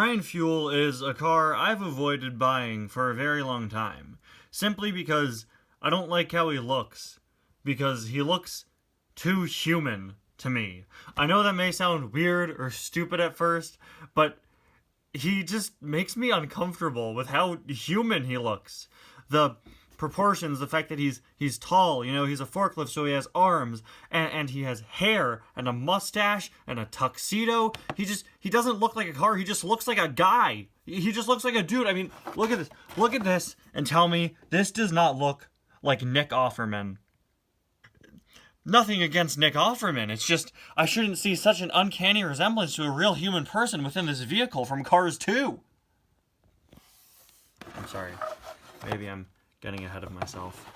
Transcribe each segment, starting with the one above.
Brian Fuel is a car I've avoided buying for a very long time, simply because I don't like how he looks, because he looks too human to me. I know that may sound weird or stupid at first, but he just makes me uncomfortable with how human he looks. The proportions, the fact that he's tall, he's a forklift, so he has arms, and he has hair and a mustache and a tuxedo. He doesn't look like a car, he just looks like a guy. He just looks like a dude. I mean, look at this and tell me this does not look like Nick Offerman. Nothing against Nick Offerman, it's just I shouldn't see such an uncanny resemblance to a real human person within this vehicle from Cars 2. I'm sorry, maybe I'm getting ahead of myself.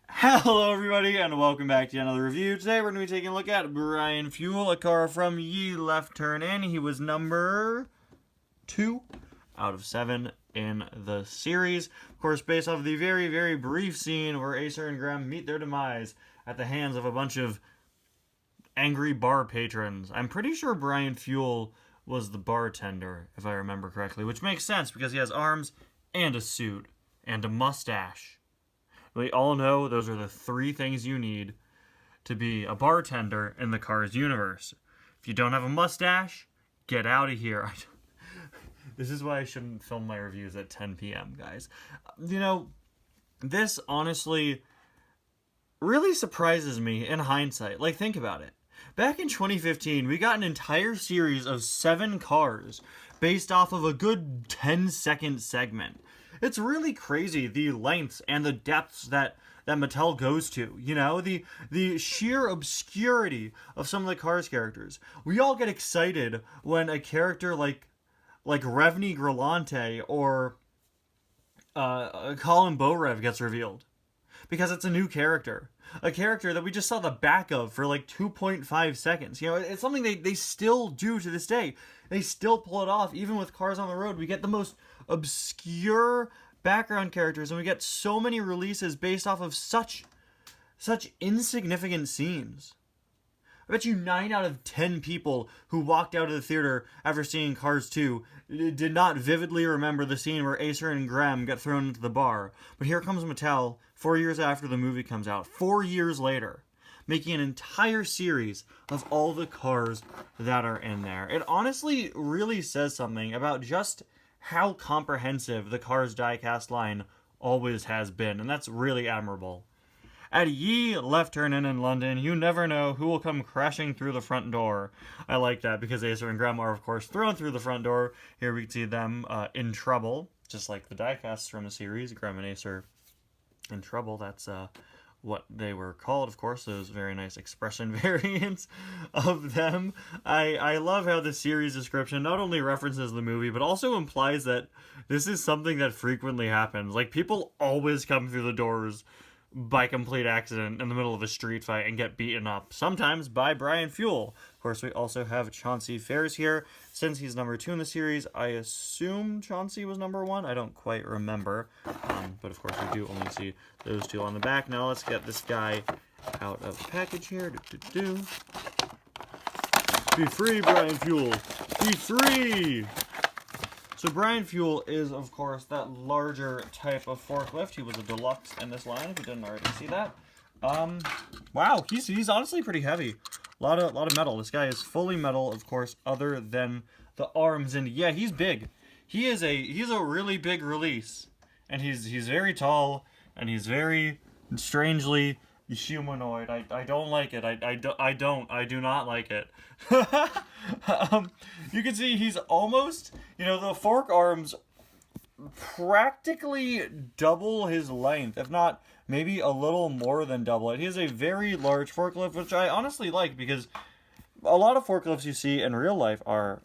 Hello everybody and welcome back to another review. Today we're going to be taking a look at Brian Fuel, a car from Ye Left Turn In. He was number 2 out of 7 in the series. Of course, based off of the very, very brief scene where Acer and Graham meet their demise at the hands of a bunch of angry bar patrons. I'm pretty sure Brian Fuel was the bartender, if I remember correctly, which makes sense because he has arms and a suit and a mustache. We all know those are the 3 things you need to be a bartender in the Cars universe. If you don't have a mustache, get out of here. This is why I shouldn't film my reviews at 10 p.m., guys. This honestly really surprises me in hindsight. Like, think about it. Back in 2015, we got an entire series of 7 cars based off of a good 10-second segment. It's really crazy, the lengths and the depths that Mattel goes to, the sheer obscurity of some of the Cars characters. We all get excited when a character like Revni Grillante or Colin Borev gets revealed. Because it's a new character. A character that we just saw the back of for like 2.5 seconds. It's something they still do to this day. They still pull it off. Even with Cars on the Road, we get the most obscure background characters, and we get so many releases based off of such insignificant scenes. I bet you 9 out of 10 people who walked out of the theater after seeing Cars 2 did not vividly remember the scene where Acer and Graham get thrown into the bar. But here comes Mattel, 4 years after the movie comes out, 4 years later, making an entire series of all the cars that are in there. It honestly really says something about just how comprehensive the Cars diecast line always has been, and that's really admirable. At Ye Left Turn In London, you never know who will come crashing through the front door. I like that because Acer and Graham are, of course, thrown through the front door. Here we can see them in trouble, just like the diecasts from the series. Graham and Acer in trouble. That's what they were called, of course. Those very nice expression variants of them. I love how the series description not only references the movie, but also implies that this is something that frequently happens. Like, people always come through the doors by complete accident in the middle of a street fight and get beaten up, sometimes by Brian Fuel. Of course, we also have Chauncey Fares here. Since he's number 2 in the series, I assume Chauncey was number 1. I don't quite remember, but of course we do only see those 2 on the back. Now let's get this guy out of the package here. Be free, Brian Fuel! Be free! So Brian Fuel is, of course, that larger type of forklift. He was a deluxe in this line, if you didn't already see that. Wow, he's honestly pretty heavy. A lot of metal. This guy is fully metal, of course, other than the arms. And yeah, he's big. He's a really big release. And he's very tall, and he's very strangely humanoid. I don't like it. I do not like it. You can see he's almost, the fork arms practically double his length, if not maybe a little more than double it. He has a very large forklift, which I honestly like because a lot of forklifts you see in real life are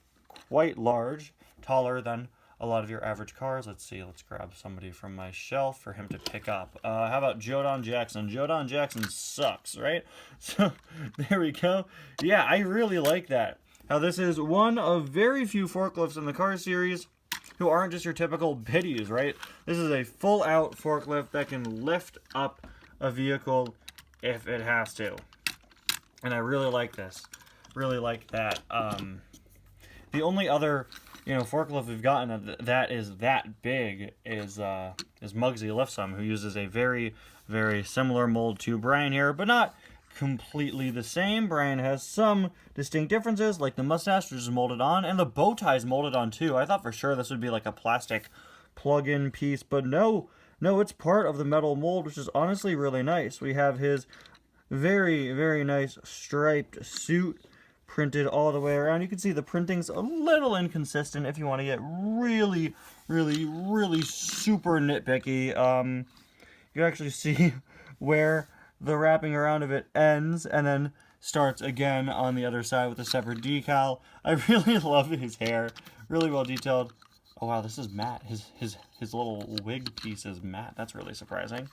quite large, taller than a lot of your average cars. Let's see, let's grab somebody from my shelf for him to pick up. How about Jodon Jackson? Jodon Jackson sucks, right? So, there we go. Yeah, I really like that. Now, this is one of very few forklifts in the Cars series who aren't just your typical biddies, right? This is a full-out forklift that can lift up a vehicle if it has to. And I really like this. Really like that. The only other forklift we've gotten that is that big is Muggsy Liftsum, who uses a very, very similar mold to Brian here, but not completely the same. Brian has some distinct differences, like the mustache, which is molded on, and the bow tie is molded on too. I thought for sure this would be like a plastic plug-in piece, but no, it's part of the metal mold, which is honestly really nice. We have his very, very nice striped suit printed all the way around. You can see the printing's a little inconsistent if you want to get really, really, really super nitpicky. You actually see where the wrapping around of it ends and then starts again on the other side with a separate decal. I really love his hair. Really well detailed. Oh wow, this is matte. His little wig piece is matte. That's really surprising.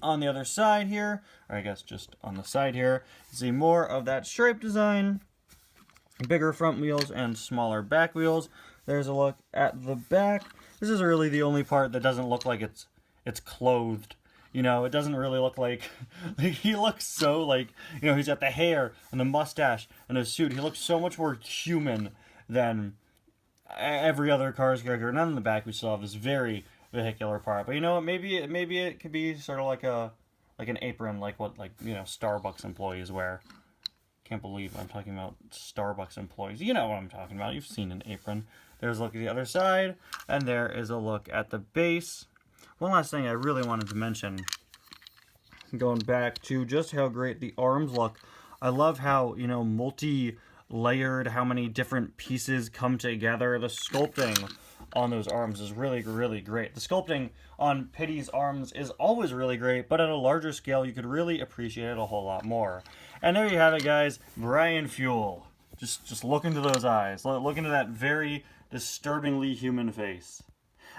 On the other side here, or I guess just on the side here, you see more of that stripe design. Bigger front wheels and smaller back wheels. There's a look at the back. This is really the only part that doesn't look like it's clothed. It doesn't really look like he looks so like, he's got the hair and the mustache and the suit. He looks so much more human than every other Cars character. And then in the back we still have this very vehicular part. But maybe it could be sort of like an apron, like what Starbucks employees wear. Can't believe I'm talking about Starbucks employees. You know what I'm talking about. You've seen an apron. There's a look at the other side, and there is a look at the base. One last thing I really wanted to mention, going back to just how great the arms look. I love how, multi-layered, how many different pieces come together. The sculpting on those arms is really, really great. The sculpting on Pitty's arms is always really great, but at a larger scale, you could really appreciate it a whole lot more. And there you have it, guys. Brian Fuel. Just look into those eyes. Look into that very disturbingly human face.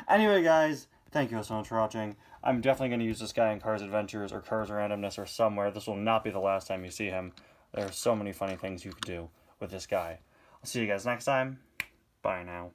Anyway, guys, thank you so much for watching. I'm definitely going to use this guy in Cars Adventures or Cars Randomness or somewhere. This will not be the last time you see him. There are so many funny things you could do with this guy. I'll see you guys next time. Bye now.